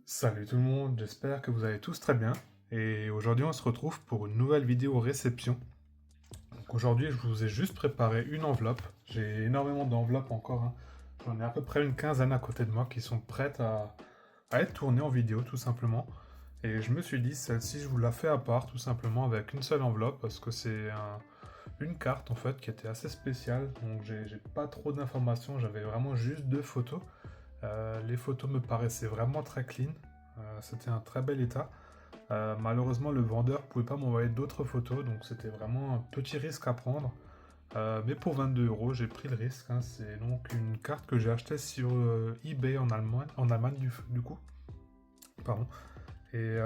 Salut tout le monde, j'espère que vous allez tous très bien. Et aujourd'hui, on se retrouve pour une nouvelle vidéo réception. Donc aujourd'hui, je vous ai juste préparé une enveloppe. J'ai énormément d'enveloppes encore, hein. J'en ai à peu près une quinzaine à côté de moi qui sont prêtes à être tournées en vidéo, tout simplement. Et je me suis dit, celle-ci, je vous la fais à part, tout simplement, avec une seule enveloppe, parce que c'est une carte, en fait, qui était assez spéciale. Donc j'ai pas trop d'informations, j'avais vraiment juste deux photos. Les photos me paraissaient vraiment très clean. C'était un très bel état. Malheureusement, le vendeur ne pouvait pas m'envoyer d'autres photos, donc c'était vraiment un petit risque à prendre. Mais pour 22 euros, j'ai pris le risque, hein. C'est donc une carte que j'ai achetée sur eBay en Allemagne du coup. Pardon. Et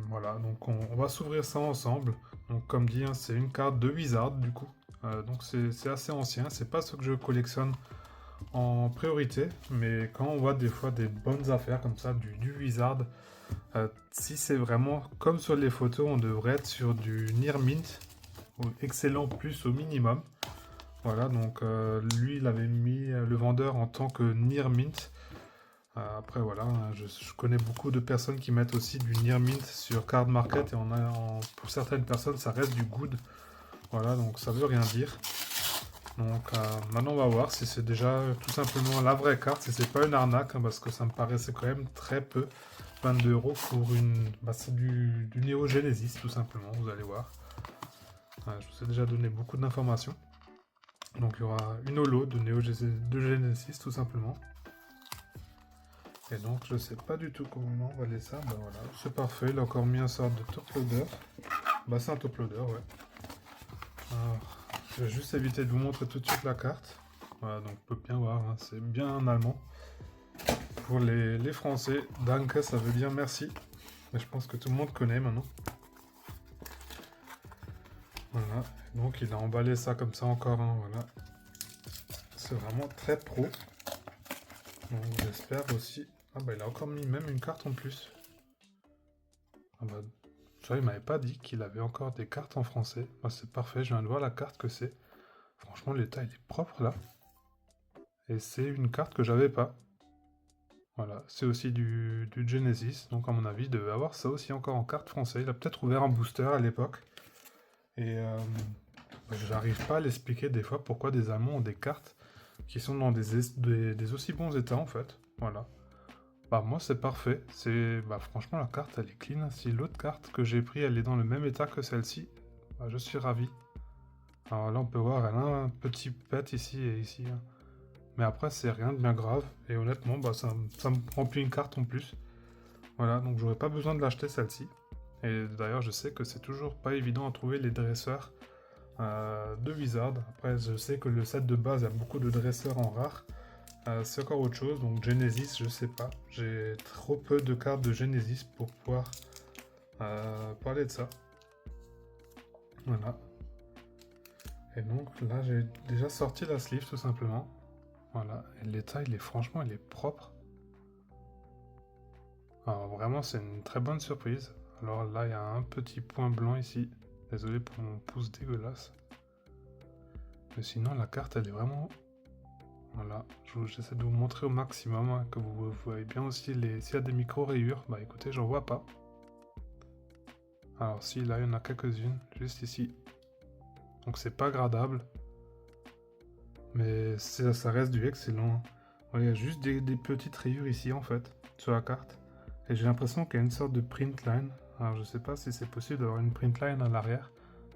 voilà, donc on va s'ouvrir ça ensemble. Donc comme dit, hein, c'est une carte de Wizard du coup. Donc c'est assez ancien, c'est pas ce que je collectionne en priorité, mais quand on voit des fois des bonnes affaires comme ça, du Wizard, si c'est vraiment comme sur les photos, on devrait être sur du Near Mint, ou excellent plus au minimum. Voilà, donc lui, il avait mis le vendeur en tant que Near Mint. Après, voilà, hein, je connais beaucoup de personnes qui mettent aussi du Near Mint sur Card Market, et pour certaines personnes, ça reste du Good. Voilà, donc ça veut rien dire. Donc maintenant on va voir si c'est déjà tout simplement la vraie carte, si c'est pas une arnaque, hein, parce que ça me paraissait quand même très peu. 22 euros pour une. Bah, c'est du Neo Genesis tout simplement, vous allez voir. Je vous ai déjà donné beaucoup d'informations. Donc il y aura une holo de Genesis tout simplement. Et donc je sais pas du tout comment on va aller ça. Bah voilà, c'est parfait, il a encore mis un sort de top loader. Bah c'est un top loader, ouais. Alors, je vais juste éviter de vous montrer tout de suite la carte. Voilà, donc on peut bien voir, hein, c'est bien en allemand. Pour les Français, Danke, ça veut dire merci. Mais je pense que tout le monde connaît maintenant. Voilà, donc il a emballé ça comme ça encore, hein, voilà. C'est vraiment très pro. Donc j'espère aussi... Ah bah il a encore mis même une carte en plus. Ah bah, ça il m'avait pas dit qu'il avait encore des cartes en français. Bah c'est parfait, je viens de voir la carte que c'est. Franchement l'état il est propre là. Et c'est une carte que j'avais pas. Voilà, c'est aussi du Genesis, donc à mon avis, il devait avoir ça aussi encore en carte française. Il a peut-être ouvert un booster à l'époque. Et j'arrive pas à l'expliquer des fois pourquoi des Allemands ont des cartes qui sont dans des aussi bons états en fait. Voilà. Bah moi c'est parfait. Bah franchement la carte elle est clean. Si l'autre carte que j'ai pris elle est dans le même état que celle-ci, bah, je suis ravi. Alors là on peut voir elle a un petit pet ici et ici, hein. Mais après c'est rien de bien grave. Et honnêtement bah ça me remplit une carte en plus. Voilà, donc j'aurais pas besoin de l'acheter celle-ci. Et d'ailleurs, je sais que c'est toujours pas évident à trouver les dresseurs de Wizard. Après, je sais que le set de base a beaucoup de dresseurs en rare. C'est encore autre chose, donc Genesis, je sais pas. J'ai trop peu de cartes de Genesis pour pouvoir parler de ça. Voilà. Et donc là, j'ai déjà sorti la sleeve tout simplement. Voilà. Et l'état, franchement, il est propre. Alors vraiment, c'est une très bonne surprise. Alors là, il y a un petit point blanc ici. Désolé pour mon pouce dégueulasse. Mais sinon, la carte, elle est vraiment... Voilà, j'essaie de vous montrer au maximum, hein, que vous voyez bien aussi s'il y a des micro-rayures. Bah écoutez, j'en vois pas. Alors si, là, il y en a quelques-unes, juste ici. Donc c'est pas gradable. Mais ça reste du excellent, hein. Ouais, il y a juste des petites rayures ici, en fait, sur la carte. Et j'ai l'impression qu'il y a une sorte de print line. Alors je sais pas si c'est possible d'avoir une print line à l'arrière.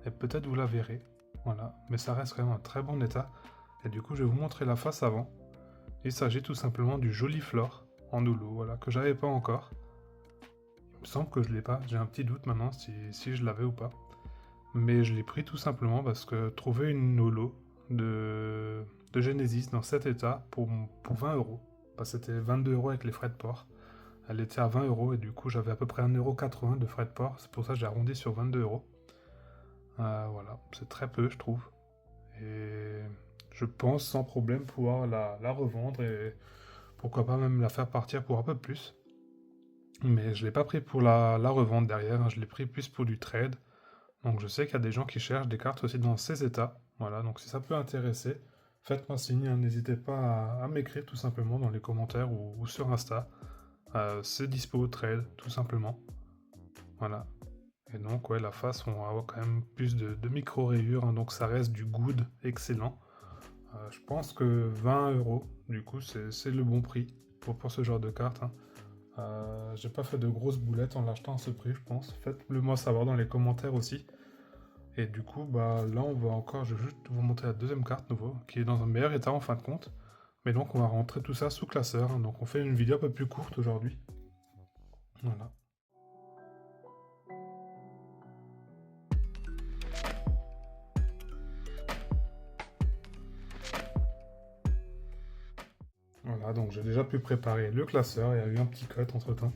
Et peut-être vous la verrez. Voilà, mais ça reste quand même un très bon état. Et du coup, je vais vous montrer la face avant. Il s'agit tout simplement du joli Flore en holo, voilà, que j'avais pas encore. Il me semble que je l'ai pas, j'ai un petit doute maintenant si je l'avais ou pas. Mais je l'ai pris tout simplement parce que trouver une holo de Genesis dans cet état pour 20 euros, bah, c'était 22 euros avec les frais de port. Elle était à 20 euros et du coup j'avais à peu près 1,80 € de frais de port, c'est pour ça que j'ai arrondi sur 22 euros. Voilà, c'est très peu je trouve. Et je pense sans problème pouvoir la revendre et pourquoi pas même la faire partir pour un peu plus. Mais je ne l'ai pas pris pour la revente derrière, hein, je l'ai pris plus pour du trade. Donc je sais qu'il y a des gens qui cherchent des cartes aussi dans ces états. Voilà, donc si ça peut intéresser, faites-moi signe, hein, n'hésitez pas à m'écrire tout simplement dans les commentaires ou sur Insta. c'est dispo au trade, tout simplement. Voilà. Et donc, ouais, la face, on va avoir quand même plus de micro-rayures, hein, donc ça reste du good, excellent. Je pense que 20 €, du coup, c'est le bon prix pour ce genre de carte, hein. J'ai pas fait de grosses boulettes en l'achetant à ce prix, je pense. Faites-le moi savoir dans les commentaires aussi. Et du coup, bah là, je vais juste vous montrer la deuxième carte nouveau, qui est dans un meilleur état en fin de compte. Mais donc, on va rentrer tout ça sous classeur, hein. Donc, on fait une vidéo un peu plus courte aujourd'hui. Voilà. Voilà, donc j'ai déjà pu préparer le classeur, il y a eu un petit cut entre temps.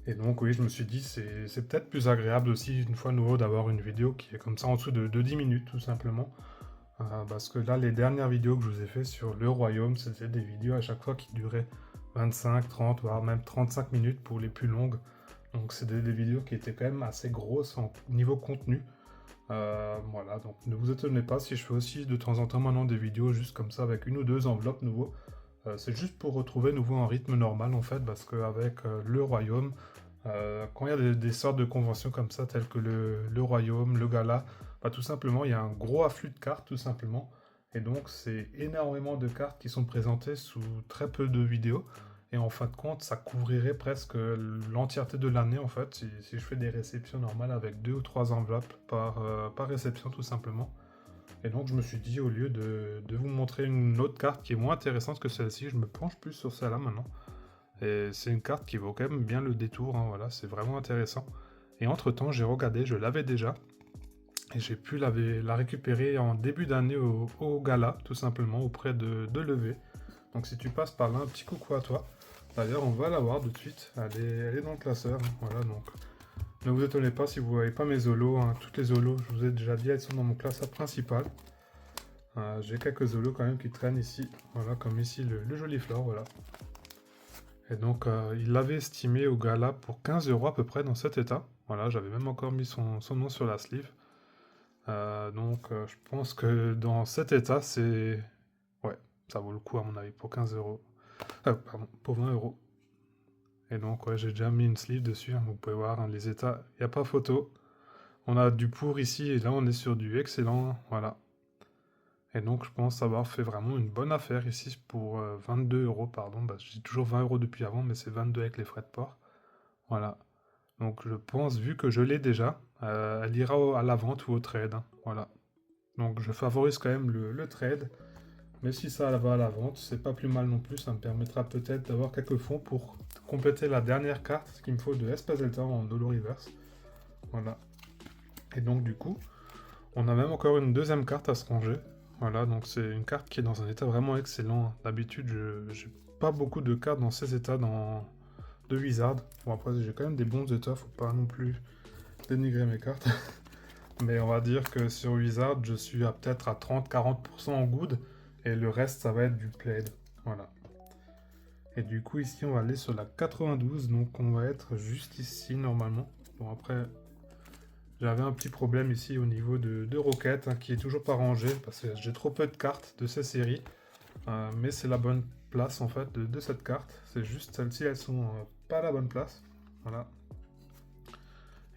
Et donc oui, je me suis dit c'est peut-être plus agréable aussi une fois nouveau d'avoir une vidéo qui est comme ça en dessous de 10 minutes tout simplement. Parce que là les dernières vidéos que je vous ai fait sur le royaume, c'était des vidéos à chaque fois qui duraient 25, 30, voire même 35 minutes pour les plus longues. Donc c'est des vidéos qui étaient quand même assez grosses en niveau contenu. Voilà, donc ne vous étonnez pas si je fais aussi de temps en temps maintenant des vidéos juste comme ça avec une ou deux enveloppes nouveaux. C'est juste pour retrouver nouveau un rythme normal en fait, parce qu'avec le royaume, quand il y a des sortes de conventions comme ça, telles que le royaume, le gala, bah, tout simplement il y a un gros afflux de cartes tout simplement. Et donc c'est énormément de cartes qui sont présentées sous très peu de vidéos. Et en fin de compte, ça couvrirait presque l'entièreté de l'année en fait, si je fais des réceptions normales avec 2 ou 3 enveloppes par réception tout simplement. Et donc je me suis dit, au lieu de vous montrer une autre carte qui est moins intéressante que celle-ci, je me penche plus sur celle-là maintenant. Et c'est une carte qui vaut quand même bien le détour, hein, voilà, c'est vraiment intéressant. Et entre-temps, j'ai regardé, je l'avais déjà. Et j'ai pu la récupérer en début d'année au gala, tout simplement, auprès de Levé. Donc si tu passes par là, un petit coucou à toi. D'ailleurs, on va la voir tout de suite, elle est dans le classeur, hein, voilà, donc... Ne vous étonnez pas si vous ne voyez pas mes zolos, hein. Toutes les zolos, je vous ai déjà dit, elles sont dans mon classeur principal. J'ai quelques zolos quand même qui traînent ici, voilà, comme ici le joli flore, voilà. Et donc il l'avait estimé au gala pour 15 € à peu près dans cet état. Voilà, j'avais même encore mis son nom sur la sleeve. Je pense que dans cet état, c'est... Ouais, ça vaut le coup à mon avis pour 15 €. Pardon, pour 20 €. Et donc ouais, j'ai déjà mis une sleeve dessus, hein, vous pouvez voir, hein, les états, il n'y a pas photo. On a du pour ici, et là on est sur du excellent, voilà. Et donc je pense avoir fait vraiment une bonne affaire ici pour 22 €, pardon. Bah, j'ai toujours 20 € depuis avant, mais c'est 22 avec les frais de port. Voilà. Donc je pense, vu que je l'ai déjà, elle ira à la vente ou au trade, hein, voilà. Donc je favorise quand même le trade. Mais si ça va à la vente, c'est pas plus mal non plus. Ça me permettra peut-être d'avoir quelques fonds pour compléter la dernière carte qu'il me faut de Espazelta en holo reverse. Voilà. Et donc du coup, on a même encore une deuxième carte à se ranger. Voilà, donc c'est une carte qui est dans un état vraiment excellent. D'habitude, je n'ai pas beaucoup de cartes dans ces états de Wizard. Bon, après, j'ai quand même des bons états, faut pas non plus dénigrer mes cartes. Mais on va dire que sur Wizard, je suis peut-être à 30-40% en good, et le reste, ça va être du plaid. Voilà. Et du coup, ici, on va aller sur la 92, donc on va être juste ici, normalement. Bon, après, j'avais un petit problème ici au niveau de Rocket, hein, qui est toujours pas rangé, parce que j'ai trop peu de cartes de ces séries. Mais c'est la bonne place, en fait, de cette carte. C'est juste celles-ci, elles sont pas à la bonne place. Voilà.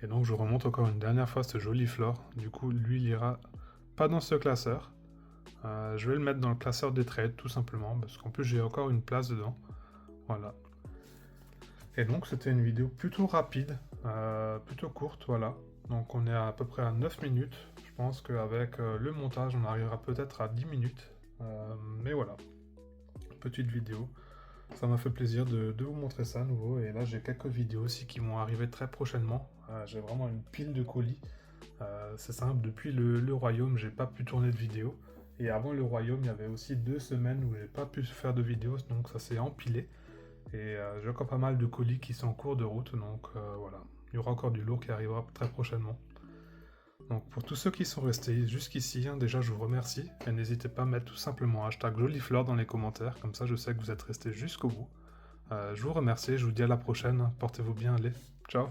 Et donc, je remonte encore une dernière fois ce joli flore. Du coup, lui, il ira pas dans ce classeur. Je vais le mettre dans le classeur des trades, tout simplement, parce qu'en plus, j'ai encore une place dedans. Voilà. Et donc, c'était une vidéo plutôt rapide, plutôt courte, voilà. Donc on est à peu près à 9 minutes. Je pense qu'avec le montage, on arrivera peut-être à 10 minutes. Mais voilà, petite vidéo. Ça m'a fait plaisir de vous montrer ça à nouveau. Et là, j'ai quelques vidéos aussi qui vont arriver très prochainement. J'ai vraiment une pile de colis. C'est simple, depuis le royaume, j'ai pas pu tourner de vidéo. Et avant le royaume, il y avait aussi 2 semaines où j'ai pas pu faire de vidéos. Donc ça s'est empilé. Et j'ai encore pas mal de colis qui sont en cours de route. Donc voilà. Il y aura encore du lourd qui arrivera très prochainement. Donc pour tous ceux qui sont restés jusqu'ici, hein, déjà je vous remercie. Et n'hésitez pas à mettre tout simplement hashtag jolifleur dans les commentaires. Comme ça je sais que vous êtes restés jusqu'au bout. Je vous remercie, je vous dis à la prochaine. Portez-vous bien, allez. Ciao.